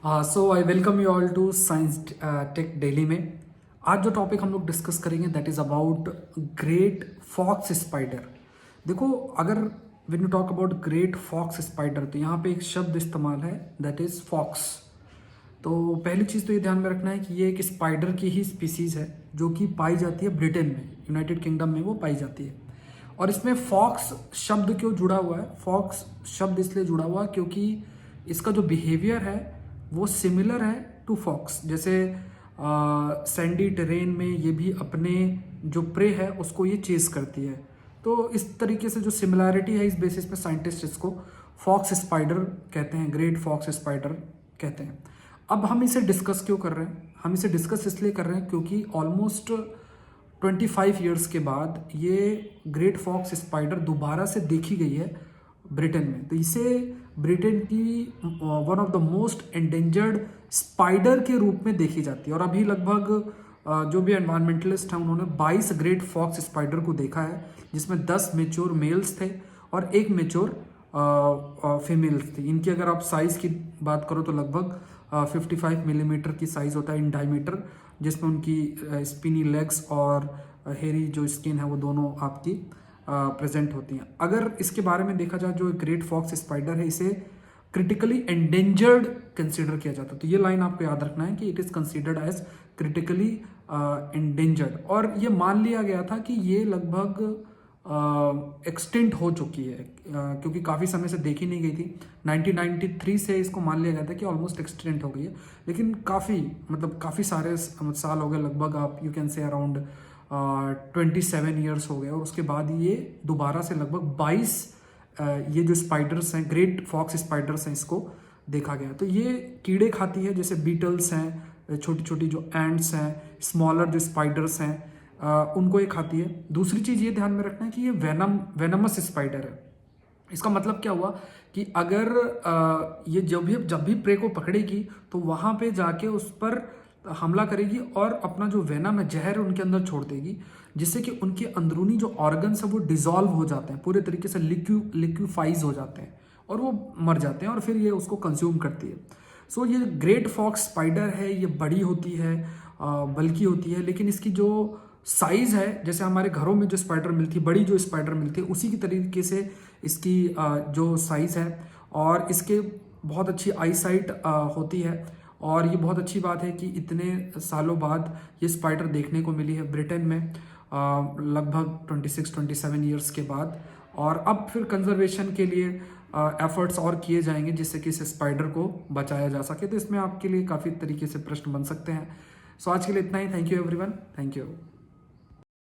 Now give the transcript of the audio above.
So I welcome you all to Science Tech Daily में। आज जो टॉपिक हम लोग डिस्कस करेंगे that is about great fox spider. देखो, अगर when you talk about great fox spider तो यहाँ पे एक शब्द इस्तेमाल है दैट इज़ फॉक्स। तो पहली चीज़ तो ये ध्यान में रखना है कि ये एक स्पाइडर की ही स्पीसीज़ है जो कि पाई जाती है ब्रिटेन में, यूनाइटेड किंगडम में वो पाई जाती है। और इसमें फॉक्स शब्द क्यों जुड़ा हुआ है? फॉक्स शब्द इसलिए जुड़ा हुआ क्योंकि इसका जो बिहेवियर है वो सिमिलर है टू फॉक्स। जैसे सैंडी टेरेन में ये भी अपने जो प्रे है उसको ये चेस करती है। तो इस तरीके से जो सिमिलैरिटी है इस बेसिस पे साइंटिस्ट इसको फॉक्स स्पाइडर कहते हैं, ग्रेट फॉक्स स्पाइडर कहते हैं। अब हम इसे डिस्कस क्यों कर रहे हैं? हम इसे डिस्कस इसलिए कर रहे हैं क्योंकि ऑलमोस्ट 25 ईयर्स के बाद ये ग्रेट फॉक्स स्पाइडर दोबारा से देखी गई है ब्रिटेन में। तो इसे ब्रिटेन की one of the most endangered spider के रूप में देखी जाती है। और अभी लगभग जो भी एनवायरमेंटलिस्ट हैं उन्होंने 22 ग्रेट फॉक्स स्पाइडर को देखा है, जिसमें 10 मेच्योर मेल्स थे और एक मेच्योर फीमेल्स थी। इनकी अगर आप साइज़ की बात करो तो लगभग 55 मिलीमीटर की साइज़ होता है इन डायमीटर, जिसमें उनकी स्पिनी लेग्स और हेरी जो स्किन है वो दोनों आपकी प्रेजेंट होती हैं। अगर इसके बारे में देखा जाए, जो ग्रेट फॉक्स स्पाइडर है इसे क्रिटिकली एंडेंजर्ड कंसीडर किया जाता है। तो ये लाइन आपको याद रखना है कि it is considered as critically endangered. और ये मान लिया गया था कि ये लगभग एक्सटिंक्ट हो चुकी है क्योंकि काफ़ी समय से देखी नहीं गई थी। 1993 से इसको मान लिया गया था कि ऑलमोस्ट एक्सटिंक्ट हो गई है, लेकिन काफ़ी सारे साल हो गए, लगभग आप you can say around 27 years हो गए। और उसके बाद ये दोबारा से लगभग 22 ये जो स्पाइडर्स हैं, ग्रेट फॉक्स स्पाइडर्स हैं, इसको देखा गया। तो ये कीड़े खाती है, जैसे बीटल्स हैं, छोटी छोटी जो एंड्स हैं, स्मॉलर जो स्पाइडर्स हैं, उनको ये खाती है। दूसरी चीज़ ये ध्यान में रखना है कि ये वेनमस स्पाइडर है। इसका मतलब क्या हुआ कि अगर ये जब भी प्रे को पकड़ेगी तो वहाँ पे जाके उस पर हमला करेगी और अपना जो वेनम है, जहर उनके अंदर छोड़ देगी, जिससे कि उनके अंदरूनी जो ऑर्गन्स है वो डिजॉल्व हो जाते हैं, पूरे तरीके से लिक्विफाइज हो जाते हैं और वो मर जाते हैं और फिर ये उसको कंज्यूम करती है। सो ये ग्रेट फॉक्स स्पाइडर है, ये बड़ी होती है, बल्कि होती है, लेकिन इसकी जो साइज़ है, जैसे हमारे घरों में जो स्पाइडर मिलती है, बड़ी जो स्पाइडर मिलती है, उसी की तरीके से इसकी जो साइज़ है। और इसके बहुत अच्छी आई साइट होती है। और ये बहुत अच्छी बात है कि इतने सालों बाद ये स्पाइडर देखने को मिली है ब्रिटेन में, लगभग 26-27 ईयर्स के बाद। और अब फिर कंजर्वेशन के लिए एफर्ट्स और किए जाएंगे जिससे कि इस स्पाइडर को बचाया जा सके। तो इसमें आपके लिए काफ़ी तरीके से प्रश्न बन सकते हैं। सो आज के लिए इतना ही। Thank you everyone, thank you.